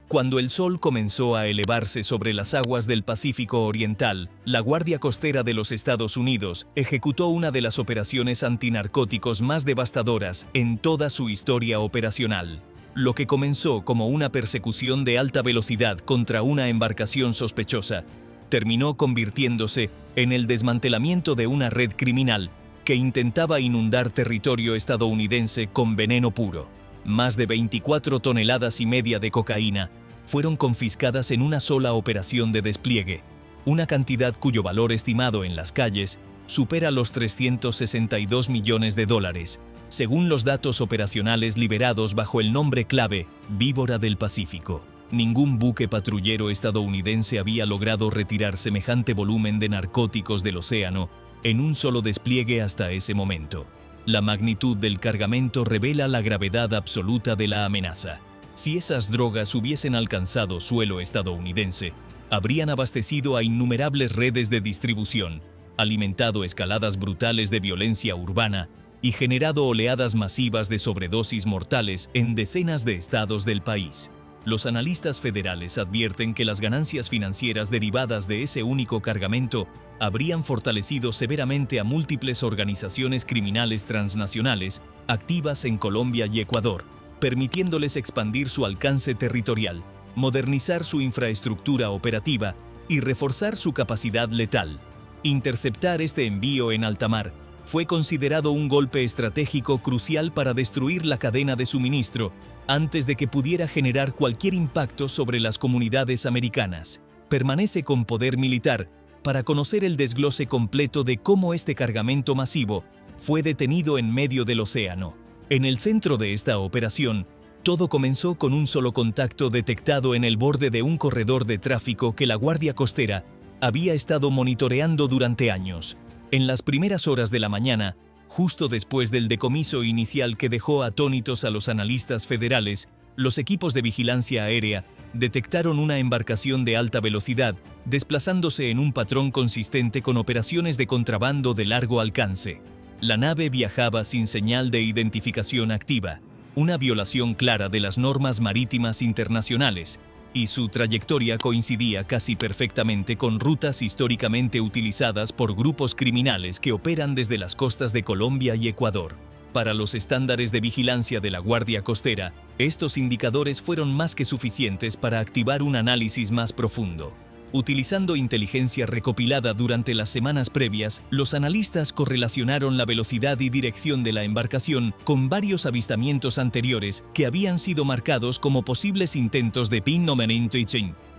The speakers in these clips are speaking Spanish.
Cuando el sol comenzó a elevarse sobre las aguas del Pacífico Oriental, la Guardia Costera de los Estados Unidos ejecutó una de las operaciones antinarcóticos más devastadoras en toda su historia operacional. Lo que comenzó como una persecución de alta velocidad contra una embarcación sospechosa, terminó convirtiéndose en el desmantelamiento de una red criminal que intentaba inundar territorio estadounidense con veneno puro. Más de 24 toneladas y media de cocaína fueron confiscadas en una sola operación de despliegue, una cantidad cuyo valor estimado en las calles supera los 362 millones de dólares, según los datos operacionales liberados bajo el nombre clave Víbora del Pacífico. Ningún buque patrullero estadounidense había logrado retirar semejante volumen de narcóticos del océano en un solo despliegue hasta ese momento. La magnitud del cargamento revela la gravedad absoluta de la amenaza. Si esas drogas hubiesen alcanzado suelo estadounidense, habrían abastecido a innumerables redes de distribución, alimentado escaladas brutales de violencia urbana y generado oleadas masivas de sobredosis mortales en decenas de estados del país. Los analistas federales advierten que las ganancias financieras derivadas de ese único cargamento habrían fortalecido severamente a múltiples organizaciones criminales transnacionales activas en Colombia y Ecuador, permitiéndoles expandir su alcance territorial, modernizar su infraestructura operativa y reforzar su capacidad letal. Interceptar este envío en alta mar fue considerado un golpe estratégico crucial para destruir la cadena de suministro antes de que pudiera generar cualquier impacto sobre las comunidades americanas. Permanece con poder militar para conocer el desglose completo de cómo este cargamento masivo fue detenido en medio del océano. En el centro de esta operación, todo comenzó con un solo contacto detectado en el borde de un corredor de tráfico que la Guardia Costera había estado monitoreando durante años. En las primeras horas de la mañana, justo después del decomiso inicial que dejó atónitos a los analistas federales, los equipos de vigilancia aérea detectaron una embarcación de alta velocidad desplazándose en un patrón consistente con operaciones de contrabando de largo alcance. La nave viajaba sin señal de identificación activa, una violación clara de las normas marítimas internacionales, y su trayectoria coincidía casi perfectamente con rutas históricamente utilizadas por grupos criminales que operan desde las costas de Colombia y Ecuador. Para los estándares de vigilancia de la Guardia Costera, estos indicadores fueron más que suficientes para activar un análisis más profundo. Utilizando inteligencia recopilada durante las semanas previas, los analistas correlacionaron la velocidad y dirección de la embarcación con varios avistamientos anteriores que habían sido marcados como posibles intentos de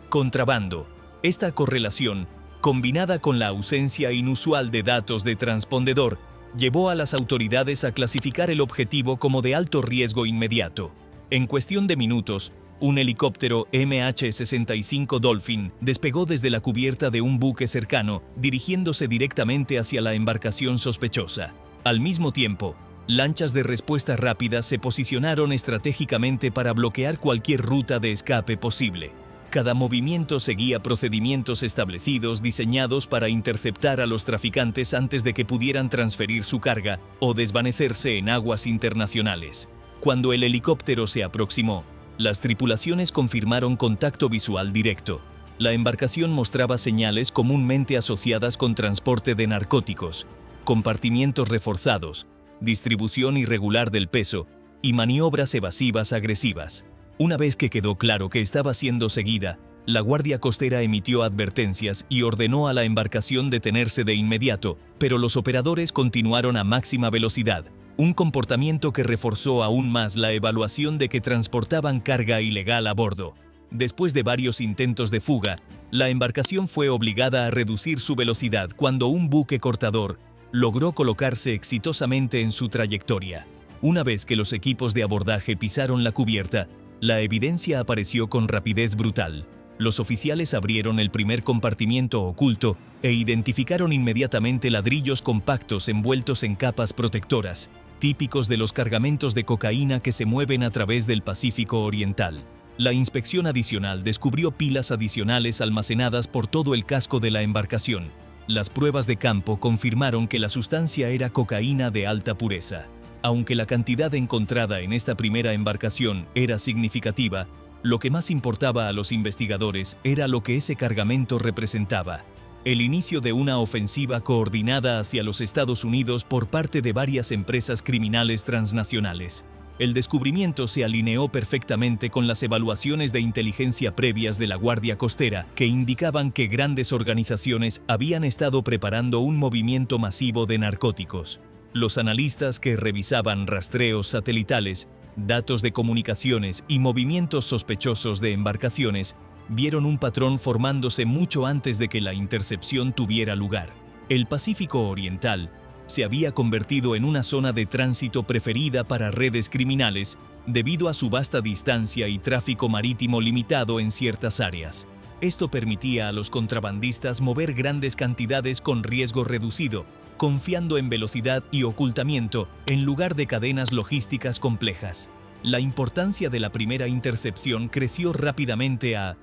contrabando. Esta correlación, combinada con la ausencia inusual de datos de transpondedor, llevó a las autoridades a clasificar el objetivo como de alto riesgo inmediato. En cuestión de minutos, un helicóptero MH-65 Dolphin despegó desde la cubierta de un buque cercano, dirigiéndose directamente hacia la embarcación sospechosa. Al mismo tiempo, lanchas de respuesta rápida se posicionaron estratégicamente para bloquear cualquier ruta de escape posible. Cada movimiento seguía procedimientos establecidos diseñados para interceptar a los traficantes antes de que pudieran transferir su carga o desvanecerse en aguas internacionales. Cuando el helicóptero se aproximó, las tripulaciones confirmaron contacto visual directo. La embarcación mostraba señales comúnmente asociadas con transporte de narcóticos, compartimientos reforzados, distribución irregular del peso y maniobras evasivas agresivas. Una vez que quedó claro que estaba siendo seguida, la Guardia Costera emitió advertencias y ordenó a la embarcación detenerse de inmediato, pero los operadores continuaron a máxima velocidad, un comportamiento que reforzó aún más la evaluación de que transportaban carga ilegal a bordo. Después de varios intentos de fuga, la embarcación fue obligada a reducir su velocidad cuando un buque cortador logró colocarse exitosamente en su trayectoria. Una vez que los equipos de abordaje pisaron la cubierta, la evidencia apareció con rapidez brutal. Los oficiales abrieron el primer compartimiento oculto e identificaron inmediatamente ladrillos compactos envueltos en capas protectoras, típicos de los cargamentos de cocaína que se mueven a través del Pacífico Oriental. La inspección adicional descubrió pilas adicionales almacenadas por todo el casco de la embarcación. Las pruebas de campo confirmaron que la sustancia era cocaína de alta pureza. Aunque la cantidad encontrada en esta primera embarcación era significativa, Lo que más importaba a los investigadores era lo que ese cargamento representaba: el inicio de una ofensiva coordinada hacia los Estados Unidos por parte de varias empresas criminales transnacionales. El descubrimiento se alineó perfectamente con las evaluaciones de inteligencia previas de la Guardia Costera, que indicaban que grandes organizaciones habían estado preparando un movimiento masivo de narcóticos. Los analistas que revisaban rastreos satelitales, datos de comunicaciones y movimientos sospechosos de embarcaciones vieron un patrón formándose mucho antes de que la intercepción tuviera lugar. El Pacífico Oriental se había convertido en una zona de tránsito preferida para redes criminales debido a su vasta distancia y tráfico marítimo limitado en ciertas áreas. Esto permitía a los contrabandistas mover grandes cantidades con riesgo reducido, confiando en velocidad y ocultamiento en lugar de cadenas logísticas complejas. La importancia de la primera intercepción creció rápidamente a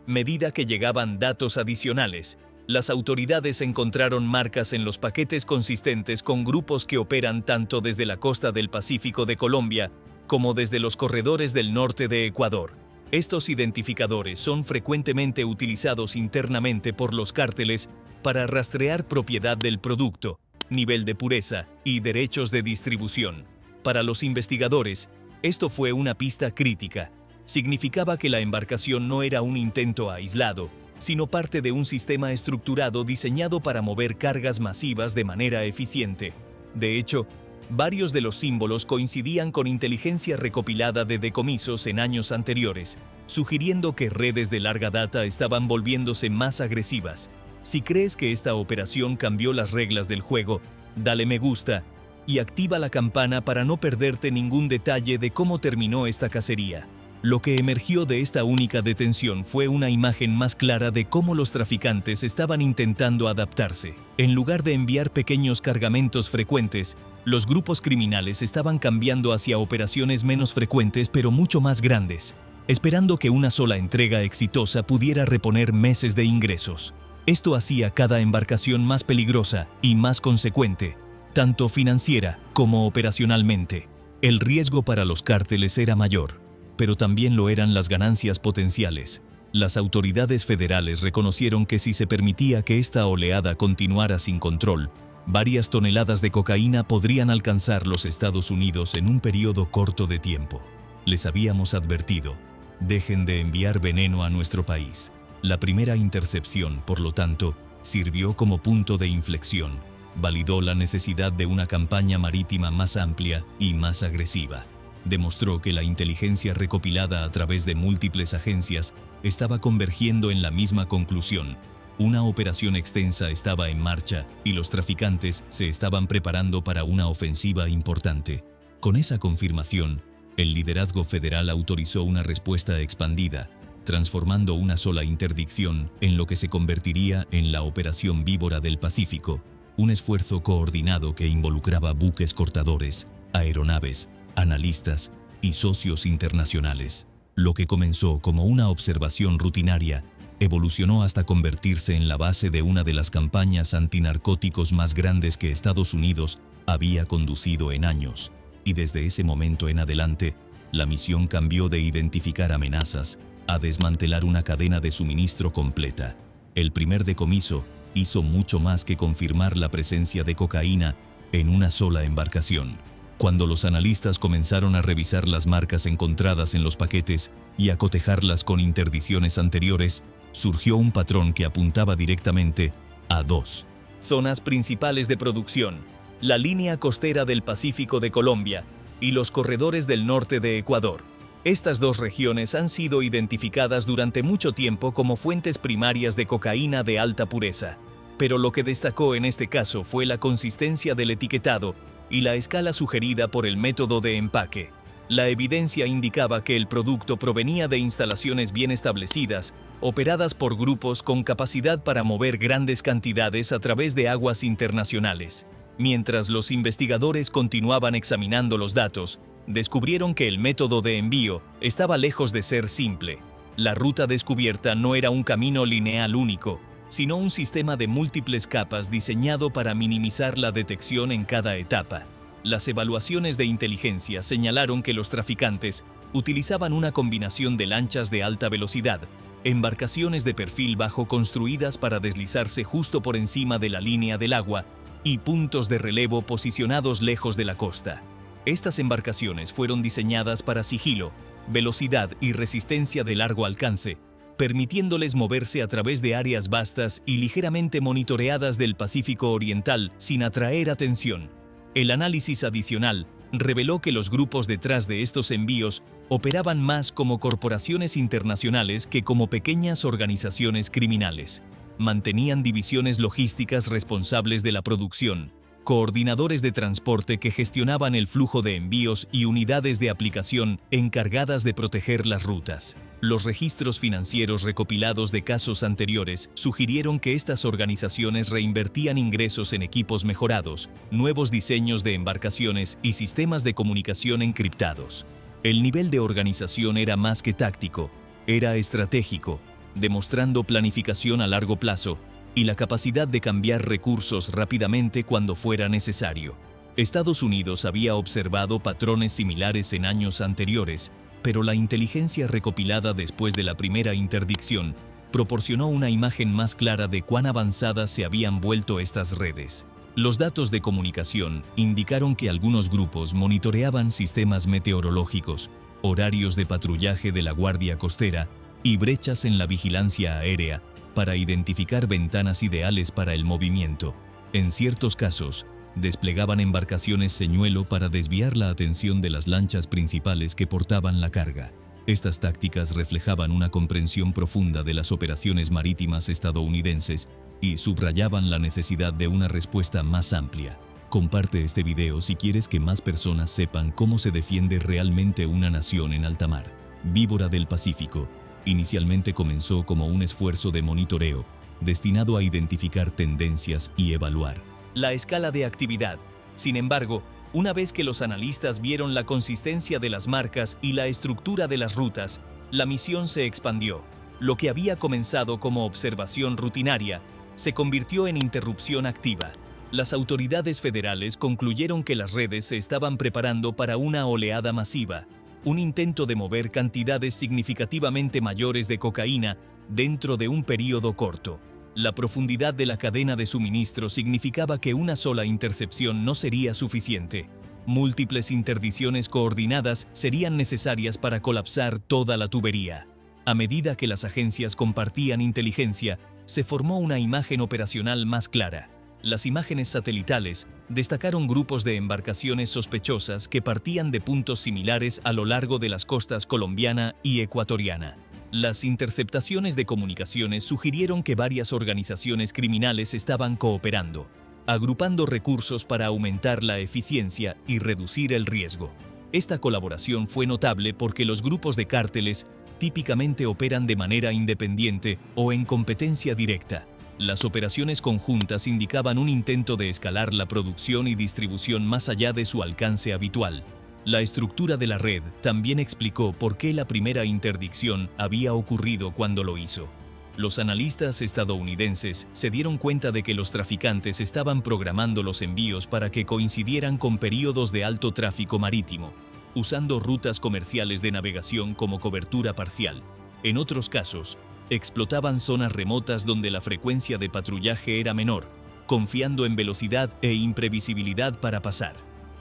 medida que llegaban datos adicionales. Las autoridades encontraron marcas en los paquetes consistentes con grupos que operan tanto desde la costa del Pacífico de Colombia como desde los corredores del norte de Ecuador. Estos identificadores son frecuentemente utilizados internamente por los cárteles para rastrear propiedad del producto, nivel de pureza y derechos de distribución. Para los investigadores, esto fue una pista crítica. Significaba que la embarcación no era un intento aislado, sino parte de un sistema estructurado diseñado para mover cargas masivas de manera eficiente. De hecho, varios de los símbolos coincidían con inteligencia recopilada de decomisos en años anteriores, sugiriendo que redes de larga data estaban volviéndose más agresivas. Si crees que esta operación cambió las reglas del juego, dale me gusta y activa la campana para no perderte ningún detalle de cómo terminó esta cacería. Lo que emergió de esta única detención fue una imagen más clara de cómo los traficantes estaban intentando adaptarse. En lugar de enviar pequeños cargamentos frecuentes, los grupos criminales estaban cambiando hacia operaciones menos frecuentes pero mucho más grandes, esperando que una sola entrega exitosa pudiera reponer meses de ingresos. Esto hacía cada embarcación más peligrosa y más consecuente, tanto financiera como operacionalmente. El riesgo para los cárteles era mayor, pero también lo eran las ganancias potenciales. Las autoridades federales reconocieron que si se permitía que esta oleada continuara sin control, varias toneladas de cocaína podrían alcanzar los Estados Unidos en un periodo corto de tiempo. Les habíamos advertido: dejen de enviar veneno a nuestro país. La primera intercepción, por lo tanto, sirvió como punto de inflexión. Validó la necesidad de una campaña marítima más amplia y más agresiva. Demostró que la inteligencia recopilada a través de múltiples agencias estaba convergiendo en la misma conclusión. Una operación extensa estaba en marcha y los traficantes se estaban preparando para una ofensiva importante. Con esa confirmación, el liderazgo federal autorizó una respuesta expandida, transformando una sola interdicción en lo que se convertiría en la Operación Víbora del Pacífico, un esfuerzo coordinado que involucraba buques cortadores, aeronaves, analistas y socios internacionales. Lo que comenzó como una observación rutinaria evolucionó hasta convertirse en la base de una de las campañas antinarcóticos más grandes que Estados Unidos había conducido en años. Y desde ese momento en adelante, la misión cambió de identificar amenazas a desmantelar una cadena de suministro completa. El primer decomiso hizo mucho más que confirmar la presencia de cocaína en una sola embarcación. Cuando los analistas comenzaron a revisar las marcas encontradas en los paquetes y a cotejarlas con interdicciones anteriores, surgió un patrón que apuntaba directamente a dos zonas principales de producción: la línea costera del Pacífico de Colombia y los corredores del norte de Ecuador. Estas dos regiones han sido identificadas durante mucho tiempo como fuentes primarias de cocaína de alta pureza, pero lo que destacó en este caso fue la consistencia del etiquetado y la escala sugerida por el método de empaque. La evidencia indicaba que el producto provenía de instalaciones bien establecidas, operadas por grupos con capacidad para mover grandes cantidades a través de aguas internacionales. Mientras los investigadores continuaban examinando los datos, descubrieron que el método de envío estaba lejos de ser simple. La ruta descubierta no era un camino lineal único, sino un sistema de múltiples capas diseñado para minimizar la detección en cada etapa. Las evaluaciones de inteligencia señalaron que los traficantes utilizaban una combinación de lanchas de alta velocidad, embarcaciones de perfil bajo construidas para deslizarse justo por encima de la línea del agua y puntos de relevo posicionados lejos de la costa. Estas embarcaciones fueron diseñadas para sigilo, velocidad y resistencia de largo alcance, permitiéndoles moverse a través de áreas vastas y ligeramente monitoreadas del Pacífico Oriental sin atraer atención. El análisis adicional reveló que los grupos detrás de estos envíos operaban más como corporaciones internacionales que como pequeñas organizaciones criminales. Mantenían divisiones logísticas responsables de la producción, coordinadores de transporte que gestionaban el flujo de envíos y unidades de aplicación encargadas de proteger las rutas. Los registros financieros recopilados de casos anteriores sugirieron que estas organizaciones reinvertían ingresos en equipos mejorados, nuevos diseños de embarcaciones y sistemas de comunicación encriptados. El nivel de organización era más que táctico, era estratégico, demostrando planificación a largo plazo y la capacidad de cambiar recursos rápidamente cuando fuera necesario. Estados Unidos había observado patrones similares en años anteriores, pero la inteligencia recopilada después de la primera interdicción proporcionó una imagen más clara de cuán avanzadas se habían vuelto estas redes. Los datos de comunicación indicaron que algunos grupos monitoreaban sistemas meteorológicos, horarios de patrullaje de la Guardia Costera y brechas en la vigilancia aérea para identificar ventanas ideales para el movimiento. En ciertos casos, desplegaban embarcaciones señuelo para desviar la atención de las lanchas principales que portaban la carga. Estas tácticas reflejaban una comprensión profunda de las operaciones marítimas estadounidenses y subrayaban la necesidad de una respuesta más amplia. Comparte este video si quieres que más personas sepan cómo se defiende realmente una nación en alta mar. Víbora del Pacífico inicialmente comenzó como un esfuerzo de monitoreo, destinado a identificar tendencias y evaluar la escala de actividad. Sin embargo, una vez que los analistas vieron la consistencia de las marcas y la estructura de las rutas, la misión se expandió. Lo que había comenzado como observación rutinaria se convirtió en interrupción activa. Las autoridades federales concluyeron que las redes se estaban preparando para una oleada masiva, un intento de mover cantidades significativamente mayores de cocaína dentro de un período corto. La profundidad de la cadena de suministro significaba que una sola intercepción no sería suficiente. Múltiples interdicciones coordinadas serían necesarias para colapsar toda la tubería. A medida que las agencias compartían inteligencia, se formó una imagen operacional más clara. Las imágenes satelitales destacaron grupos de embarcaciones sospechosas que partían de puntos similares a lo largo de las costas colombiana y ecuatoriana. Las interceptaciones de comunicaciones sugirieron que varias organizaciones criminales estaban cooperando, agrupando recursos para aumentar la eficiencia y reducir el riesgo. Esta colaboración fue notable porque los grupos de cárteles típicamente operan de manera independiente o en competencia directa. Las operaciones conjuntas indicaban un intento de escalar la producción y distribución más allá de su alcance habitual. La estructura de la red también explicó por qué la primera interdicción había ocurrido cuando lo hizo. Los analistas estadounidenses se dieron cuenta de que los traficantes estaban programando los envíos para que coincidieran con períodos de alto tráfico marítimo, usando rutas comerciales de navegación como cobertura parcial. En otros casos, explotaban zonas remotas donde la frecuencia de patrullaje era menor, confiando en velocidad e imprevisibilidad para pasar.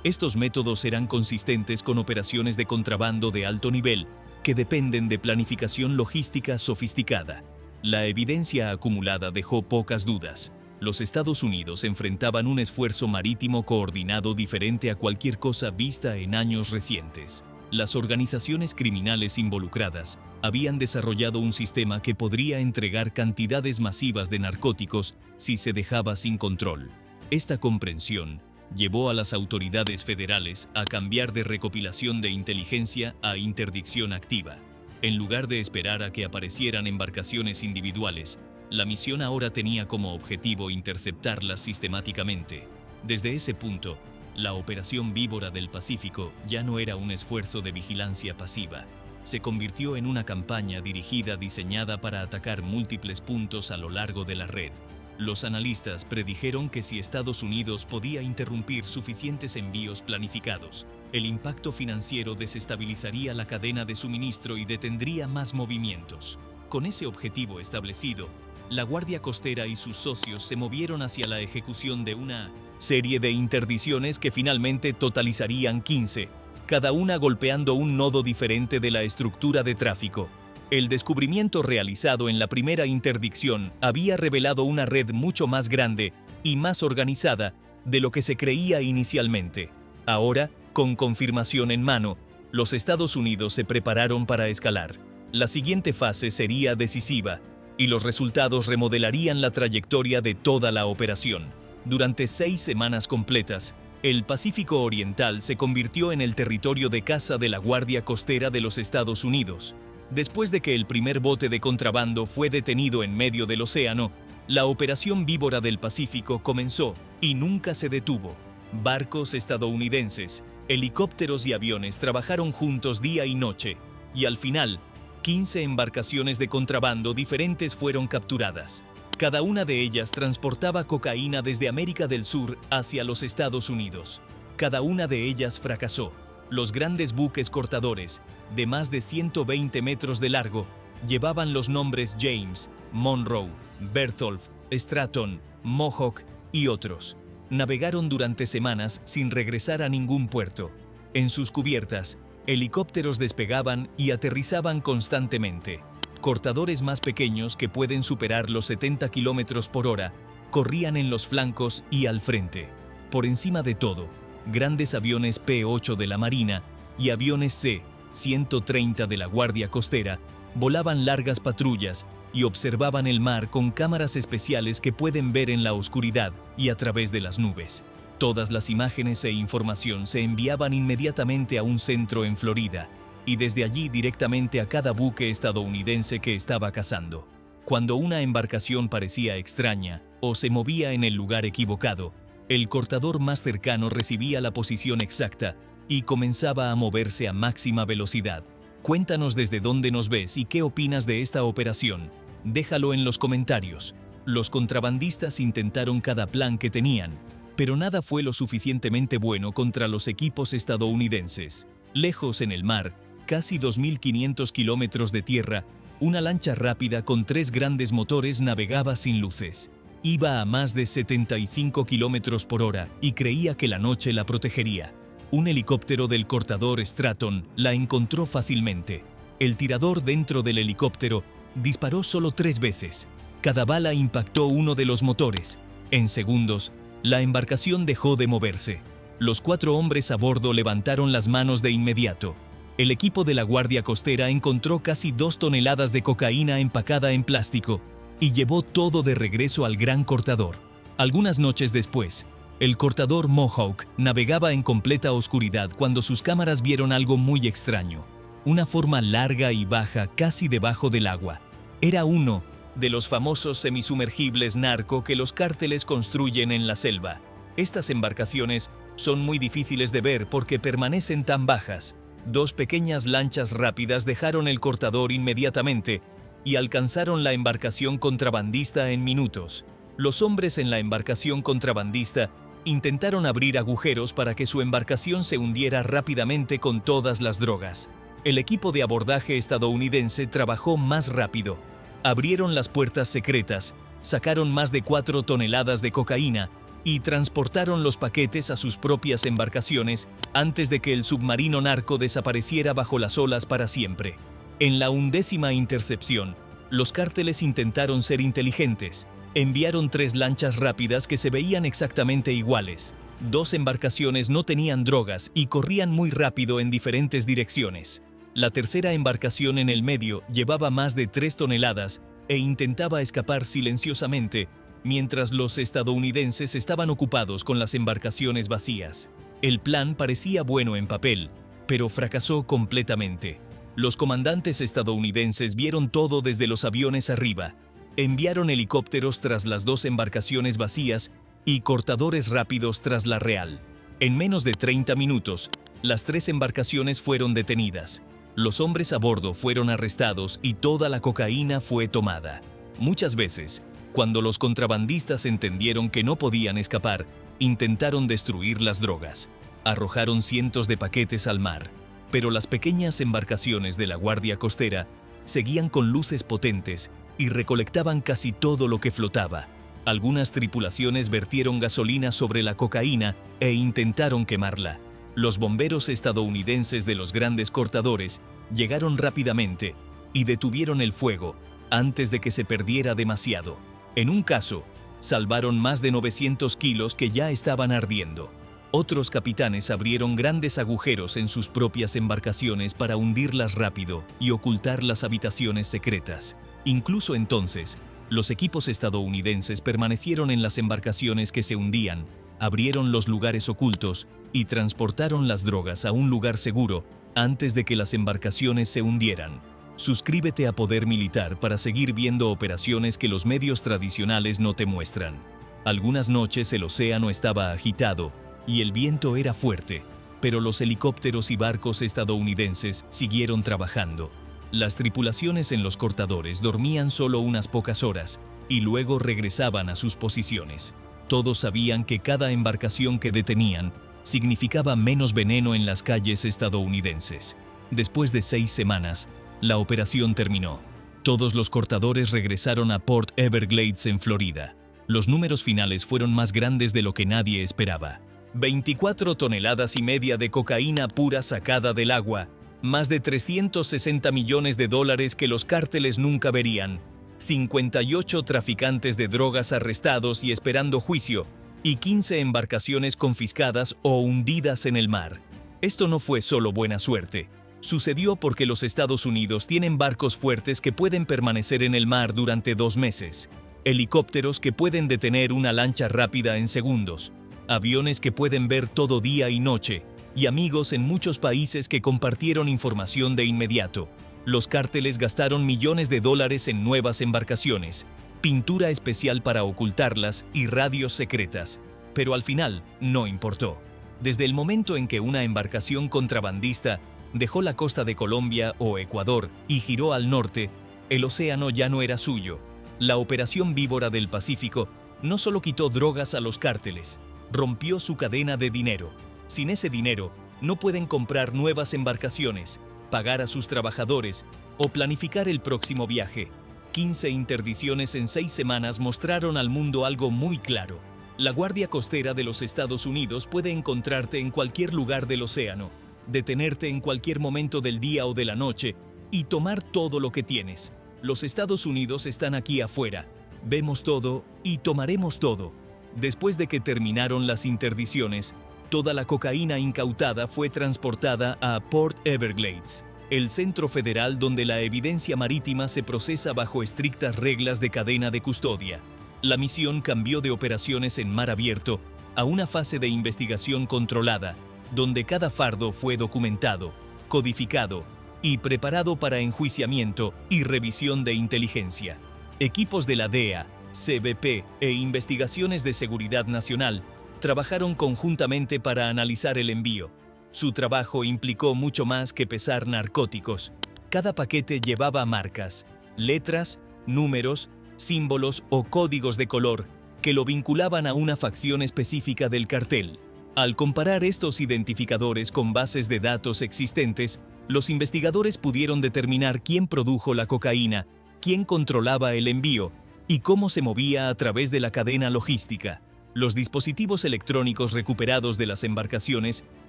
Estos métodos eran consistentes con operaciones de contrabando de alto nivel que dependen de planificación logística sofisticada. La evidencia acumulada dejó pocas dudas. Los Estados Unidos enfrentaban un esfuerzo marítimo coordinado diferente a cualquier cosa vista en años recientes. Las organizaciones criminales involucradas habían desarrollado un sistema que podría entregar cantidades masivas de narcóticos si se dejaba sin control. Esta comprensión llevó a las autoridades federales a cambiar de recopilación de inteligencia a interdicción activa. En lugar de esperar a que aparecieran embarcaciones individuales, la misión ahora tenía como objetivo interceptarlas sistemáticamente. Desde ese punto, la Operación Víbora del Pacífico ya no era un esfuerzo de vigilancia pasiva. Se convirtió en una campaña dirigida diseñada para atacar múltiples puntos a lo largo de la red. Los analistas predijeron que si Estados Unidos podía interrumpir suficientes envíos planificados, el impacto financiero desestabilizaría la cadena de suministro y detendría más movimientos. Con ese objetivo establecido, la Guardia Costera y sus socios se movieron hacia la ejecución de una serie de interdicciones que finalmente totalizarían 15, cada una golpeando un nodo diferente de la estructura de tráfico. El descubrimiento realizado en la primera interdicción había revelado una red mucho más grande y más organizada de lo que se creía inicialmente. Ahora, con confirmación en mano, los Estados Unidos se prepararon para escalar. La siguiente fase sería decisiva, y los resultados remodelarían la trayectoria de toda la operación. Durante 6 semanas completas, el Pacífico Oriental se convirtió en el territorio de caza de la Guardia Costera de los Estados Unidos. Después de que el primer bote de contrabando fue detenido en medio del océano, la Operación Víbora del Pacífico comenzó y nunca se detuvo. Barcos estadounidenses, helicópteros y aviones trabajaron juntos día y noche, y al final, 15 embarcaciones de contrabando diferentes fueron capturadas. Cada una de ellas transportaba cocaína desde América del Sur hacia los Estados Unidos. Cada una de ellas fracasó. Los grandes buques cortadores, de más de 120 metros de largo, llevaban los nombres James, Monroe, Bertholf, Stratton, Mohawk y otros. Navegaron durante semanas sin regresar a ningún puerto. En sus cubiertas, helicópteros despegaban y aterrizaban constantemente. Cortadores más pequeños que pueden superar los 70 km por hora corrían en los flancos y al frente. Por encima de todo, grandes aviones P-8 de la Marina y aviones C-130 de la Guardia Costera volaban largas patrullas y observaban el mar con cámaras especiales que pueden ver en la oscuridad y a través de las nubes. Todas las imágenes e información se enviaban inmediatamente a un centro en Florida y desde allí directamente a cada buque estadounidense que estaba cazando. Cuando una embarcación parecía extraña o se movía en el lugar equivocado, el cortador más cercano recibía la posición exacta y comenzaba a moverse a máxima velocidad. Cuéntanos desde dónde nos ves y qué opinas de esta operación. Déjalo en los comentarios. Los contrabandistas intentaron cada plan que tenían, pero nada fue lo suficientemente bueno contra los equipos estadounidenses. Lejos en el mar, casi 2.500 kilómetros de tierra, una lancha rápida con 3 grandes motores navegaba sin luces. Iba a más de 75 kilómetros por hora y creía que la noche la protegería. Un helicóptero del cortador Stratton la encontró fácilmente. El tirador dentro del helicóptero disparó solo 3 veces. Cada bala impactó uno de los motores. En segundos, la embarcación dejó de moverse. Los 4 hombres a bordo levantaron las manos de inmediato. El equipo de la Guardia Costera encontró casi 2 toneladas de cocaína empacada en plástico y llevó todo de regreso al gran cortador. Algunas noches después, el cortador Mohawk navegaba en completa oscuridad cuando sus cámaras vieron algo muy extraño. Una forma larga y baja casi debajo del agua. Era uno de los famosos semisumergibles narco que los cárteles construyen en la selva. Estas embarcaciones son muy difíciles de ver porque permanecen tan bajas. 2 pequeñas lanchas rápidas dejaron el cortador inmediatamente y alcanzaron la embarcación contrabandista en minutos. Los hombres en la embarcación contrabandista intentaron abrir agujeros para que su embarcación se hundiera rápidamente con todas las drogas. El equipo de abordaje estadounidense trabajó más rápido. Abrieron las puertas secretas, sacaron más de 4 toneladas de cocaína y transportaron los paquetes a sus propias embarcaciones antes de que el submarino narco desapareciera bajo las olas para siempre. En la 11ª intercepción, los cárteles intentaron ser inteligentes. Enviaron 3 lanchas rápidas que se veían exactamente iguales. 2 embarcaciones no tenían drogas y corrían muy rápido en diferentes direcciones. La tercera embarcación en el medio llevaba más de 3 toneladas e intentaba escapar silenciosamente, mientras los estadounidenses estaban ocupados con las embarcaciones vacías. El plan parecía bueno en papel, pero fracasó completamente. Los comandantes estadounidenses vieron todo desde los aviones arriba. Enviaron helicópteros tras las 2 embarcaciones vacías y cortadores rápidos tras la real. En menos de 30 minutos, las 3 embarcaciones fueron detenidas. Los hombres a bordo fueron arrestados y toda la cocaína fue tomada. Muchas veces, Cuando los contrabandistas entendieron que no podían escapar, intentaron destruir las drogas. Arrojaron cientos de paquetes al mar, pero las pequeñas embarcaciones de la Guardia Costera seguían con luces potentes y recolectaban casi todo lo que flotaba. Algunas tripulaciones vertieron gasolina sobre la cocaína e intentaron quemarla. Los bomberos estadounidenses de los grandes cortadores llegaron rápidamente y detuvieron el fuego antes de que se perdiera demasiado. En un caso, salvaron más de 900 kilos que ya estaban ardiendo. Otros capitanes abrieron grandes agujeros en sus propias embarcaciones para hundirlas rápido y ocultar las habitaciones secretas. Incluso entonces, los equipos estadounidenses permanecieron en las embarcaciones que se hundían, abrieron los lugares ocultos y transportaron las drogas a un lugar seguro antes de que las embarcaciones se hundieran. Suscríbete a Poder Militar para seguir viendo operaciones que los medios tradicionales no te muestran. Algunas noches el océano estaba agitado y el viento era fuerte, pero los helicópteros y barcos estadounidenses siguieron trabajando. Las tripulaciones en los cortadores dormían solo unas pocas horas y luego regresaban a sus posiciones. Todos sabían que cada embarcación que detenían significaba menos veneno en las calles estadounidenses. Después de 6 semanas, la operación terminó. Todos los cortadores regresaron a Port Everglades en Florida. Los números finales fueron más grandes de lo que nadie esperaba. 24 toneladas y media de cocaína pura sacada del agua, más de 360 millones de dólares que los cárteles nunca verían, 58 traficantes de drogas arrestados y esperando juicio, y 15 embarcaciones confiscadas o hundidas en el mar. Esto no fue solo buena suerte. Sucedió porque los Estados Unidos tienen barcos fuertes que pueden permanecer en el mar durante 2 meses, helicópteros que pueden detener una lancha rápida en segundos, aviones que pueden ver todo día y noche, y amigos en muchos países que compartieron información de inmediato. Los cárteles gastaron millones de dólares en nuevas embarcaciones, pintura especial para ocultarlas y radios secretas, pero al final no importó. Desde el momento en que una embarcación contrabandista dejó la costa de Colombia o Ecuador y giró al norte, el océano ya no era suyo. La Operación Víbora del Pacífico no solo quitó drogas a los cárteles, rompió su cadena de dinero. Sin ese dinero, no pueden comprar nuevas embarcaciones, pagar a sus trabajadores o planificar el próximo viaje. 15 interdicciones en 6 semanas mostraron al mundo algo muy claro. La Guardia Costera de los Estados Unidos puede encontrarte en cualquier lugar del océano, detenerte en cualquier momento del día o de la noche y tomar todo lo que tienes. Los Estados Unidos están aquí afuera. Vemos todo y tomaremos todo. Después de que terminaron las interdicciones, toda la cocaína incautada fue transportada a Port Everglades, el centro federal donde la evidencia marítima se procesa bajo estrictas reglas de cadena de custodia. La misión cambió de operaciones en mar abierto a una fase de investigación controlada, donde cada fardo fue documentado, codificado y preparado para enjuiciamiento y revisión de inteligencia. Equipos de la DEA, CBP e Investigaciones de Seguridad Nacional trabajaron conjuntamente para analizar el envío. Su trabajo implicó mucho más que pesar narcóticos. Cada paquete llevaba marcas, letras, números, símbolos o códigos de color que lo vinculaban a una facción específica del cartel. Al comparar estos identificadores con bases de datos existentes, los investigadores pudieron determinar quién produjo la cocaína, quién controlaba el envío y cómo se movía a través de la cadena logística. Los dispositivos electrónicos recuperados de las embarcaciones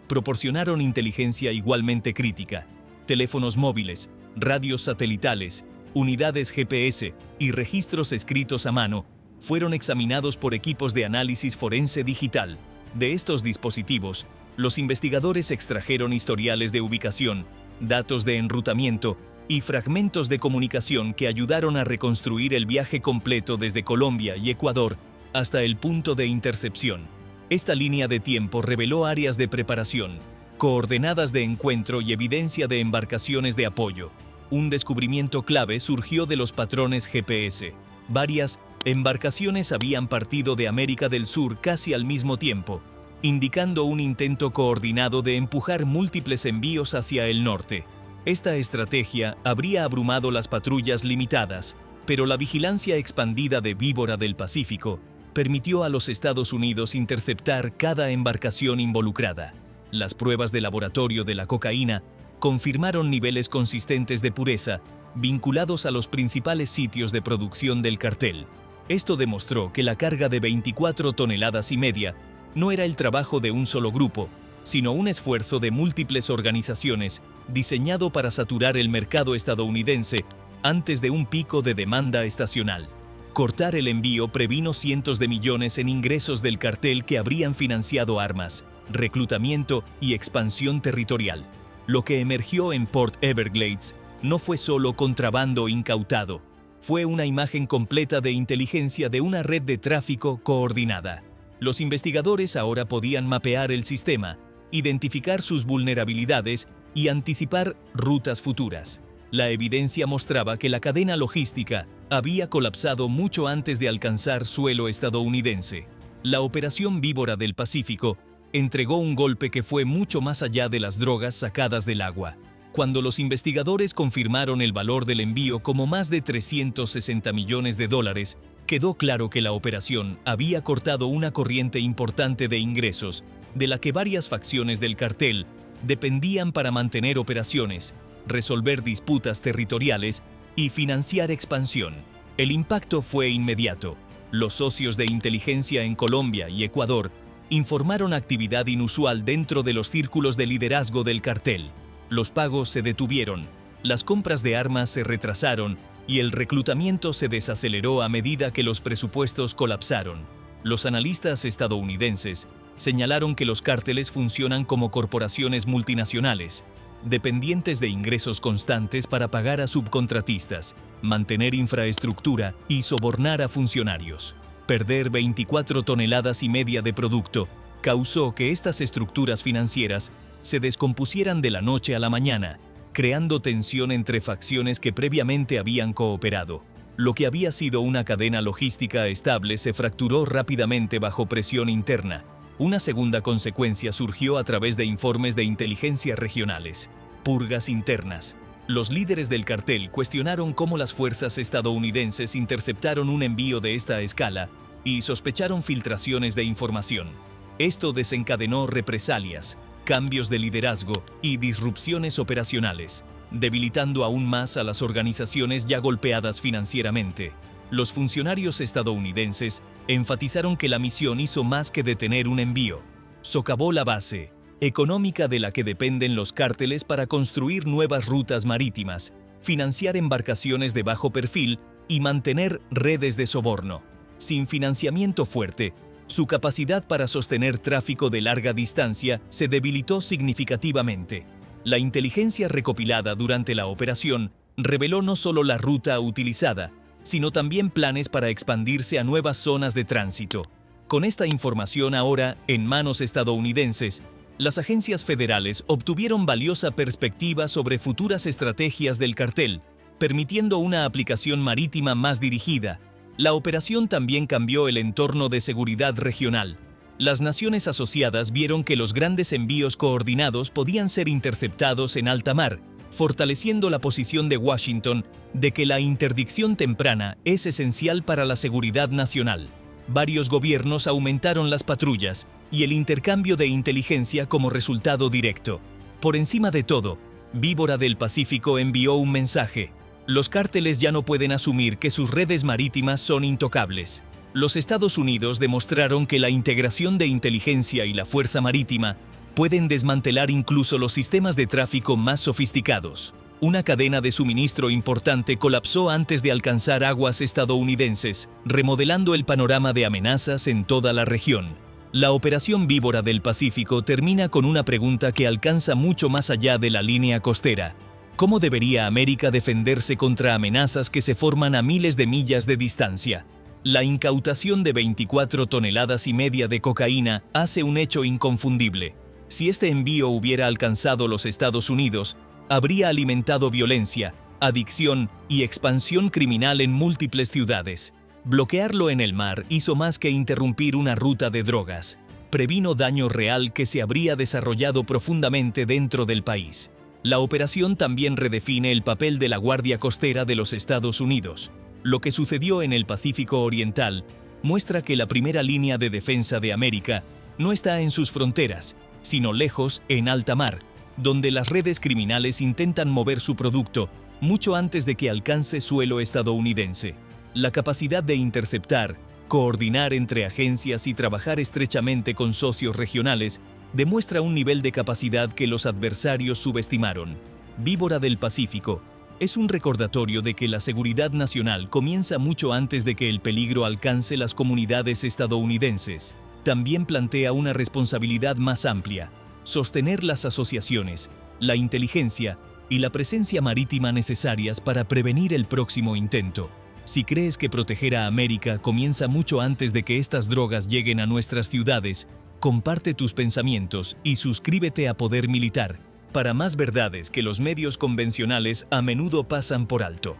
proporcionaron inteligencia igualmente crítica. Teléfonos móviles, radios satelitales, unidades GPS y registros escritos a mano fueron examinados por equipos de análisis forense digital. De estos dispositivos, los investigadores extrajeron historiales de ubicación, datos de enrutamiento y fragmentos de comunicación que ayudaron a reconstruir el viaje completo desde Colombia y Ecuador hasta el punto de intercepción. Esta línea de tiempo reveló áreas de preparación, coordenadas de encuentro y evidencia de embarcaciones de apoyo. Un descubrimiento clave surgió de los patrones GPS. Varias embarcaciones habían partido de América del Sur casi al mismo tiempo, indicando un intento coordinado de empujar múltiples envíos hacia el norte. Esta estrategia habría abrumado las patrullas limitadas, pero la vigilancia expandida de Víbora del Pacífico permitió a los Estados Unidos interceptar cada embarcación involucrada. Las pruebas de laboratorio de la cocaína confirmaron niveles consistentes de pureza vinculados a los principales sitios de producción del cartel. Esto demostró que la carga de 24 toneladas y media no era el trabajo de un solo grupo, sino un esfuerzo de múltiples organizaciones diseñado para saturar el mercado estadounidense antes de un pico de demanda estacional. Cortar el envío previno cientos de millones en ingresos del cartel que habrían financiado armas, reclutamiento y expansión territorial. Lo que emergió en Port Everglades no fue solo contrabando incautado, fue una imagen completa de inteligencia de una red de tráfico coordinada. Los investigadores ahora podían mapear el sistema, identificar sus vulnerabilidades y anticipar rutas futuras. La evidencia mostraba que la cadena logística había colapsado mucho antes de alcanzar suelo estadounidense. La Operación Víbora del Pacífico entregó un golpe que fue mucho más allá de las drogas sacadas del agua. Cuando los investigadores confirmaron el valor del envío como más de 360 millones de dólares, quedó claro que la operación había cortado una corriente importante de ingresos, de la que varias facciones del cartel dependían para mantener operaciones, resolver disputas territoriales y financiar expansión. El impacto fue inmediato. Los socios de inteligencia en Colombia y Ecuador informaron actividad inusual dentro de los círculos de liderazgo del cartel. Los pagos se detuvieron, las compras de armas se retrasaron y el reclutamiento se desaceleró a medida que los presupuestos colapsaron. Los analistas estadounidenses señalaron que los cárteles funcionan como corporaciones multinacionales, dependientes de ingresos constantes para pagar a subcontratistas, mantener infraestructura y sobornar a funcionarios. Perder 24 toneladas y media de producto causó que estas estructuras financieras se descompusieran de la noche a la mañana, creando tensión entre facciones que previamente habían cooperado. Lo que había sido una cadena logística estable se fracturó rápidamente bajo presión interna. Una segunda consecuencia surgió a través de informes de inteligencia regionales: purgas internas. Los líderes del cartel cuestionaron cómo las fuerzas estadounidenses interceptaron un envío de esta escala y sospecharon filtraciones de información. Esto desencadenó represalias, cambios de liderazgo y disrupciones operacionales, debilitando aún más a las organizaciones ya golpeadas financieramente. Los funcionarios estadounidenses enfatizaron que la misión hizo más que detener un envío. Socavó la base económica de la que dependen los cárteles para construir nuevas rutas marítimas, financiar embarcaciones de bajo perfil y mantener redes de soborno. Sin financiamiento fuerte, su capacidad para sostener tráfico de larga distancia se debilitó significativamente. La inteligencia recopilada durante la operación reveló no solo la ruta utilizada, sino también planes para expandirse a nuevas zonas de tránsito. Con esta información ahora en manos estadounidenses, las agencias federales obtuvieron valiosa perspectiva sobre futuras estrategias del cartel, permitiendo una aplicación marítima más dirigida. La operación también cambió el entorno de seguridad regional. Las naciones asociadas vieron que los grandes envíos coordinados podían ser interceptados en alta mar, fortaleciendo la posición de Washington de que la interdicción temprana es esencial para la seguridad nacional. Varios gobiernos aumentaron las patrullas y el intercambio de inteligencia como resultado directo. Por encima de todo, Víbora del Pacífico envió un mensaje: los cárteles ya no pueden asumir que sus redes marítimas son intocables. Los Estados Unidos demostraron que la integración de inteligencia y la fuerza marítima pueden desmantelar incluso los sistemas de tráfico más sofisticados. Una cadena de suministro importante colapsó antes de alcanzar aguas estadounidenses, remodelando el panorama de amenazas en toda la región. La Operación Víbora del Pacífico termina con una pregunta que alcanza mucho más allá de la línea costera. ¿Cómo debería América defenderse contra amenazas que se forman a miles de millas de distancia? La incautación de 24 toneladas y media de cocaína hace un hecho inconfundible. Si este envío hubiera alcanzado los Estados Unidos, habría alimentado violencia, adicción y expansión criminal en múltiples ciudades. Bloquearlo en el mar hizo más que interrumpir una ruta de drogas. Previno daño real que se habría desarrollado profundamente dentro del país. La operación también redefine el papel de la Guardia Costera de los Estados Unidos. Lo que sucedió en el Pacífico Oriental muestra que la primera línea de defensa de América no está en sus fronteras, sino lejos, en alta mar, donde las redes criminales intentan mover su producto mucho antes de que alcance suelo estadounidense. La capacidad de interceptar, coordinar entre agencias y trabajar estrechamente con socios regionales demuestra un nivel de capacidad que los adversarios subestimaron. Víbora del Pacífico es un recordatorio de que la seguridad nacional comienza mucho antes de que el peligro alcance las comunidades estadounidenses. También plantea una responsabilidad más amplia: sostener las asociaciones, la inteligencia y la presencia marítima necesarias para prevenir el próximo intento. Si crees que proteger a América comienza mucho antes de que estas drogas lleguen a nuestras ciudades, comparte tus pensamientos y suscríbete a Poder Militar para más verdades que los medios convencionales a menudo pasan por alto.